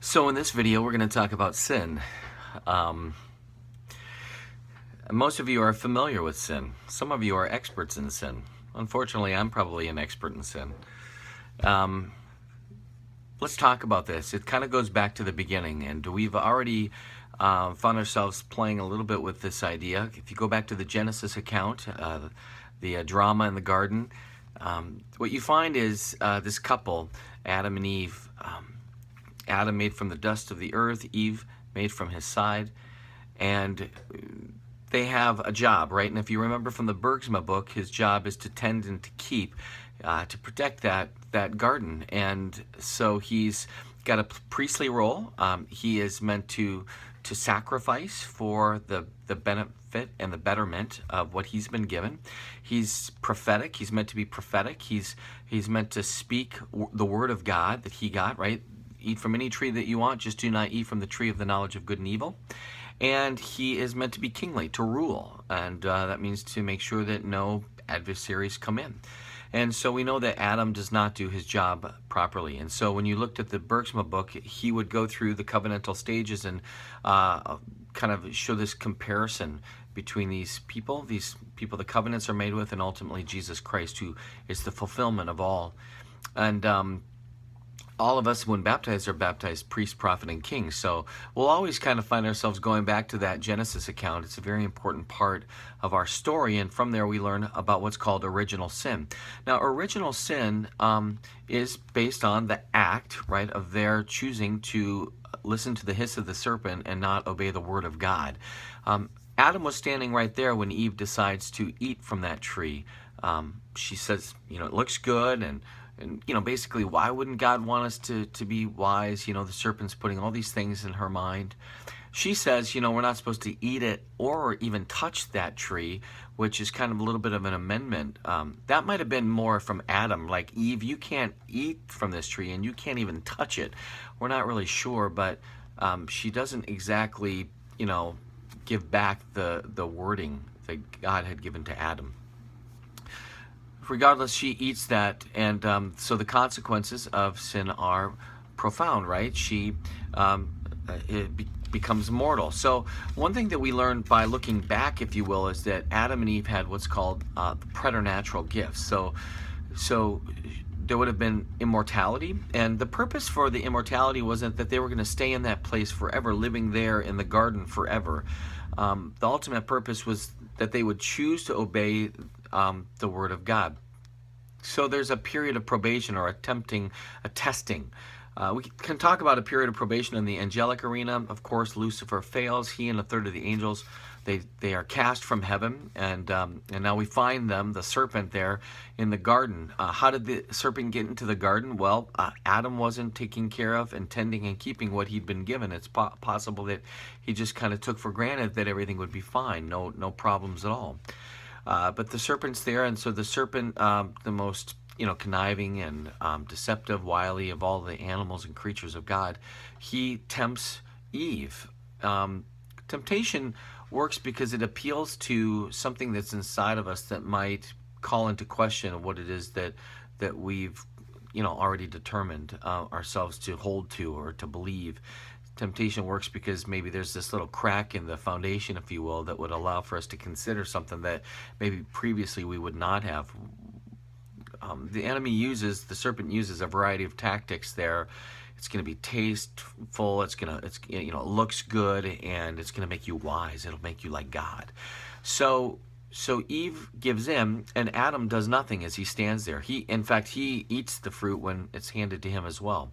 So in this video, we're going to talk about sin. Um, Most of you are familiar with sin. Some of you are experts in sin. Unfortunately, I'm probably an expert in sin. Um, let's talk about this. It kind of goes back to the beginning, and we've already found ourselves playing a little bit with this idea. If you go back to the Genesis account, the drama in the garden, what you find is this couple, Adam and Eve. Adam made from the dust of the earth, Eve made from his side, and they have a job, right? And if you remember from the Bergsma book, his job is to tend and to keep, to protect that garden. And so he's got a priestly role. He is meant to sacrifice for the benefit and the betterment of what he's been given. He's prophetic. He's meant to be prophetic. He's meant to speak the word of God that he got, right? Eat from any tree that you want, just do not eat from the tree of the knowledge of good and evil. And he is meant to be kingly, to rule, and that means to make sure that no adversaries come in. And so we know that Adam does not do his job properly. And so when you looked at the Bergsma book, he would go through the covenantal stages and kind of show this comparison between these people the covenants are made with, and ultimately Jesus Christ, who is the fulfillment of all. And all of us, when baptized, are baptized priest, prophet, and king. So we'll always kind of find ourselves going back to that Genesis account. It's a very important part of our story, and from there we learn about what's called original sin. Now, original sin is based on the act, right, of their choosing to listen to the hiss of the serpent and not obey the word of God. Adam was standing right there when Eve decides to eat from that tree. She says, it looks good, and basically, why wouldn't God want us to be wise? The serpent's putting all these things in her mind. She says, we're not supposed to eat it or even touch that tree, which is kind of a little bit of an amendment. That might have been more from Adam, like, Eve, you can't eat from this tree and you can't even touch it. We're not really sure, but she doesn't exactly, give back the wording that God had given to Adam. Regardless, she eats that, and so the consequences of sin are profound, right? She becomes mortal. So one thing that we learn by looking back, if you will, is that Adam and Eve had what's called preternatural gifts. So there would have been immortality, and the purpose for the immortality wasn't that they were going to stay in that place forever, living there in the garden forever. The ultimate purpose was that they would choose to obey the word of God. So there's a period of probation, or a testing. We can talk about a period of probation in the angelic arena. Of course, Lucifer fails. He and a third of the angels, they are cast from heaven, and now we find them, the serpent, there in the garden. How did the serpent get into the garden? Well, Adam wasn't taking care of and tending and keeping what he'd been given. It's possible that he just kind of took for granted that everything would be fine, no problems at all. But the serpent's there, and so the serpent, the most conniving and deceptive, wily of all the animals and creatures of God, he tempts Eve. Temptation works because it appeals to something that's inside of us that might call into question what it is that we've already determined ourselves to hold to or to believe. Temptation works because maybe there's this little crack in the foundation, if you will, that would allow for us to consider something that maybe previously we would not have. The serpent uses a variety of tactics there. It's going to be tasteful. It looks good, and it's going to make you wise. It'll make you like God. So Eve gives in, and Adam does nothing as he stands there. In fact, he eats the fruit when it's handed to him as well.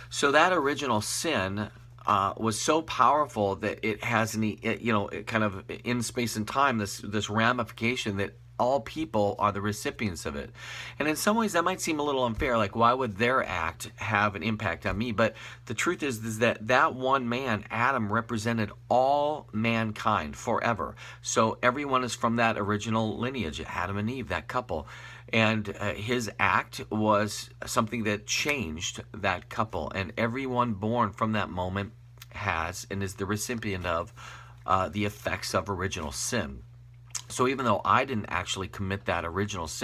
So that original sin was so powerful that it has kind of in space and time, this ramification that all people are the recipients of it. And in some ways that might seem a little unfair, like, why would their act have an impact on me? But the truth is that one man, Adam, represented all mankind forever. So everyone is from that original lineage, Adam and Eve, that couple. And his act was something that changed that couple. And everyone born from that moment has and is the recipient of the effects of original sin. So even though I didn't actually commit that original sin,